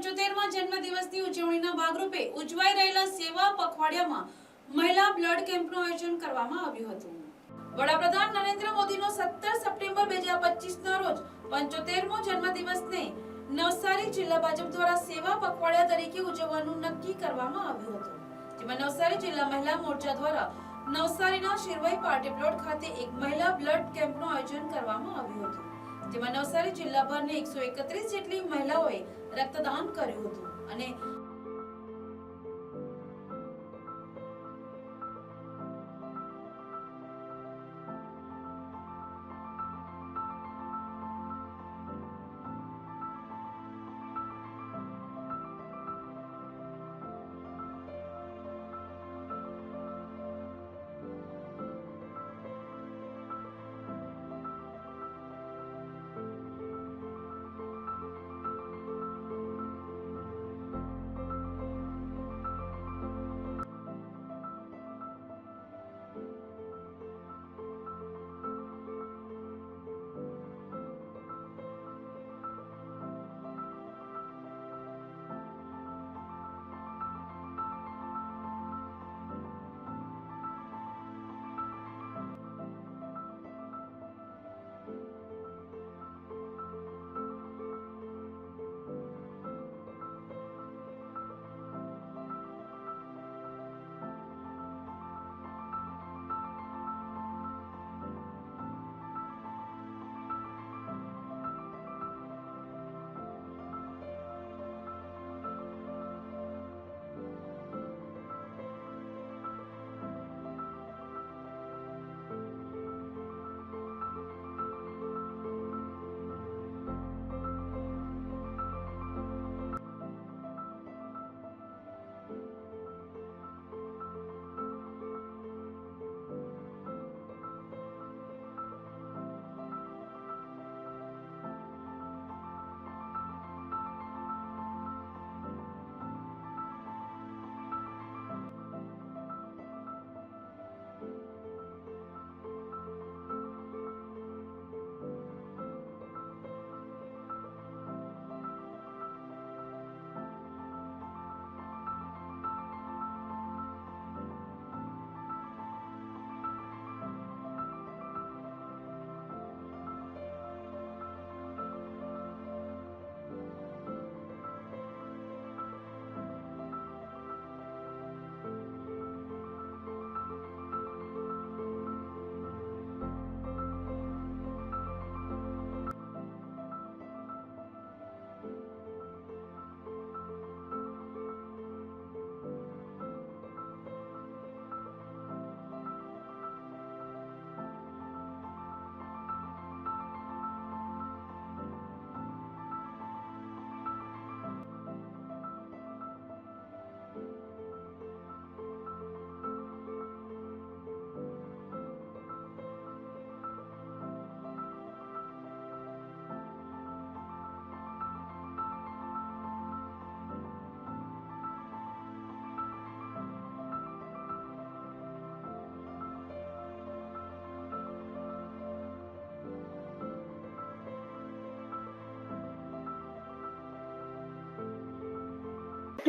75મા જન્મદિવસની ઉજવણીના ભાગરૂપે ઉજવાઈ રહેલા સેવા પખવાડિયામાં મહિલા બ્લડ કેમ્પનું આયોજન કરવામાં આવ્યું હતું। વડાપ્રધાન નરેન્દ્ર મોદીનો 17 સપ્ટેમ્બર 2025ના રોજ 75મો જન્મદિવસને નવસારી જિલ્લા ભાજપ દ્વારા સેવા પખવાડિયા તરીકે ઉજવવાનું નક્કી કરવામાં આવ્યું હતું, જેમાં નવસારી જિલ્લા મહિલા મોરચા દ્વારા નવસારીના શિરવાઈ પાર્ટી પ્લોટ ખાતે એક મહિલા બ્લડ કેમ્પનું આયોજન કરવામાં આવ્યું હતું, જેમાં નવસારી જિલ્લાભરની 131 જેટલી મહિલાઓએ રક્તદાન કર્યું હતું અને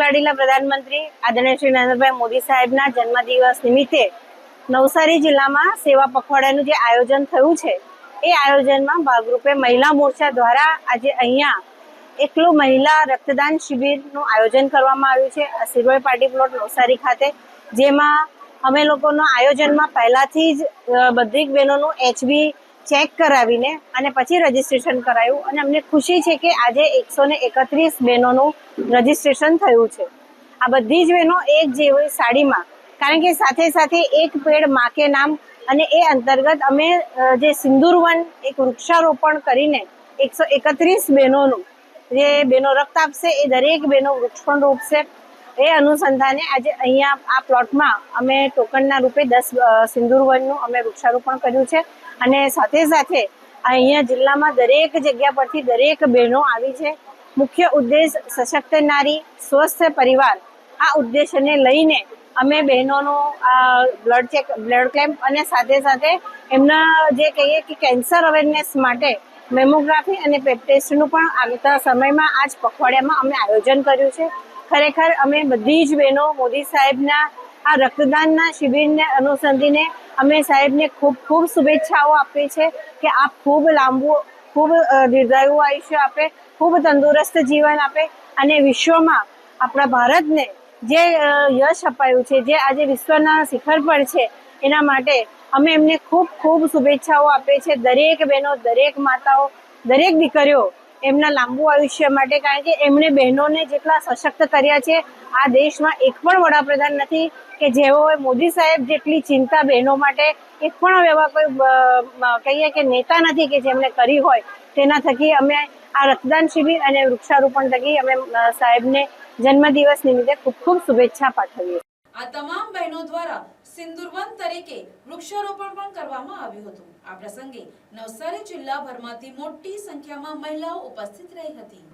લાડીલા પ્રધાનમંત્રી આદરણીય શ્રી નરેન્દ્રભાઈ મોદી સાહેબના જન્મદિવસ નિમિત્તે નવસારી જિલ્લામાં સેવા પખવાડિયાનું જે આયોજન થયું છે એ આયોજનમાં ભાગરૂપે મહિલા મોરચા દ્વારા આજે અહીંયા એકલો મહિલા રક્તદાન શિબિરનું આયોજન કરવામાં આવ્યું છે શિરવાઈ પાર્ટી પ્લોટ નવસારી ખાતે, જેમાં અમે લોકોનો આયોજનમાં પહેલાથી જ બધી બહેનોનું HB ચેક કરાવીને અને પછી રજીસ્ટ્રેશન કરાયું અને અમને ખુશી છે કે આજે 131 બહેનોનું રજીસ્ટ્રેશન થયું છે। આ બધી જ બહેનો એક જેવી સાડીમાં, કારણ કે સાથે સાથે એક પેડ માં કે નામ અને એ અંતર્ગત અમે જે સિંદૂરવન એક વૃક્ષારોપણ કરીને 131 બહેનોનું જે બહેનો રક્ત આપશે એ દરેક બહેનો વૃક્ષ પણ રોપશે। એ અનુસંધાને આજે અહીંયા આ પ્લોટમાં અમે ટોકનના રૂપે 10 સિંદૂરવનનું અમે વૃક્ષારોપણ કર્યું છે અને સાથે સાથે અહીંયા જિલ્લામાં દરેક જગ્યા પરથી દરેક બહેનો આવી છે। મુખ્ય ઉદ્દેશ સશક્ત નારી સ્વસ્થ પરિવાર, આ ઉદ્દેશને લઈને અમે બહેનોનો બ્લડ કેમ્પ અને સાથે સાથે એમના જે કહીએ કે કેન્સર અવેરનેસ માટે મેમોગ્રાફી અને પેપ ટેસ્ટનું પણ આવતા સમયમાં આ જ પખવાડિયામાં અમે આયોજન કર્યું છે. ખરેખર અમે બધી જ બહેનો મોદી સાહેબના આ રક્તદાનના શિબિરને અનુસંધીને અમે સાહેબને ખૂબ ખૂબ શુભેચ્છાઓ આપીએ છીએ કે આપ ખૂબ લાંબુ, ખૂબ દીર્ઘાયુ આયુષ્ય આપે, ખૂબ તંદુરસ્ત જીવન આપે અને વિશ્વમાં આપણા ભારતને જે યશ અપાયું છે, જે આજે વિશ્વના શિખર પર છે, એના માટે અમે એમને ખૂબ ખૂબ શુભેચ્છાઓ આપીએ છીએ. દરેક બહેનો, દરેક માતાઓ, દરેક દીકરીઓ એમના લાંબુ આયુષ્ય માટે, કારણ કે એમણે બહેનોને જેટલા સશક્ત કર્યા છે, આ દેશમાં એક પણ વડાપ્રધાન નથી કે જેઓએ મોદી સાહેબ જેટલી ચિંતા બહેનો માટે, એક પણ એવા કોઈ કહીએ કે નેતા નથી કે જેમણે કરી હોય. તેના થકી અમે આ રક્તદાન શિબિર અને વૃક્ષારોપણ થકી અમે સાહેબને જન્મદિવસ નિમિત્તે ખૂબ ખૂબ શુભેચ્છા પાઠવીએ. આ તમામ બહેનો દ્વારા સિંદુરવન તરીકે વૃક્ષારોપણ પણ કરવામાં આવ્યું હતું. આ પ્રસંગે નવસારી જિલ્લાભરમાંથી મોટી સંખ્યામાં મહિલાઓ ઉપસ્થિત રહી હતી.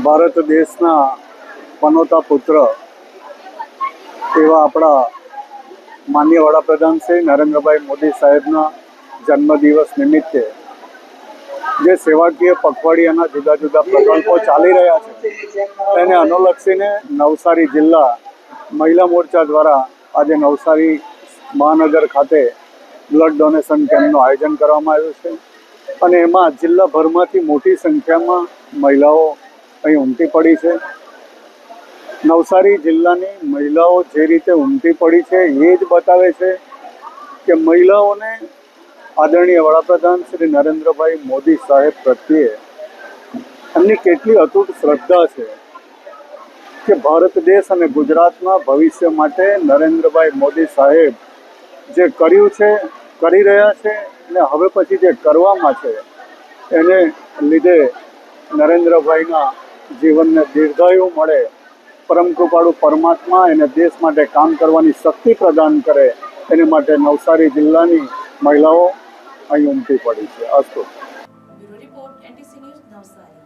ભારત દેશના પનોતા પુત્ર એવા આપણા માનનીય વડાપ્રધાન શ્રી નરેન્દ્રભાઈ મોદી સાહેબના જન્મદિવસ નિમિત્તે જે સેવાકીય પખવાડિયાના જુદા જુદા પ્રકલ્પો ચાલી રહ્યા છે તેને અનુલક્ષીને નવસારી જિલ્લા મહિલા મોરચા દ્વારા આજે નવસારી મહાનગર ખાતે બ્લડ ડોનેશન કેમ્પનું આયોજન કરવામાં આવ્યું છે અને એમાં જિલ્લાભરમાંથી મોટી સંખ્યામાં મહિલાઓ અહીં ઉમટી પડી છે. નવસારી જિલ્લાની મહિલાઓ જે રીતે ઉમટી પડી છે એ જ બતાવે છે કે મહિલાઓને આદરણીય વડાપ્રધાન શ્રી નરેન્દ્રભાઈ મોદી સાહેબ પ્રત્યે એમની કેટલી અતૂટ શ્રદ્ધા છે કે ભારત દેશ અને ગુજરાતના ભવિષ્ય માટે નરેન્દ્રભાઈ મોદી સાહેબ જે કર્યું છે, કરી રહ્યા છે અને હવે પછી જે કરવામાં છે એને લીધે નરેન્દ્રભાઈના જીવનને દીર્ઘાયુ મળે, પરમ કૃપાળુ પરમાત્મા એને દેશ માટે કામ કરવાની શક્તિ પ્રદાન કરે એની માટે નવસારી જિલ્લાની મહિલાઓ અહીં ઉમટી પડી છે. અસ્તુ. Bureau report NTC news Navsari.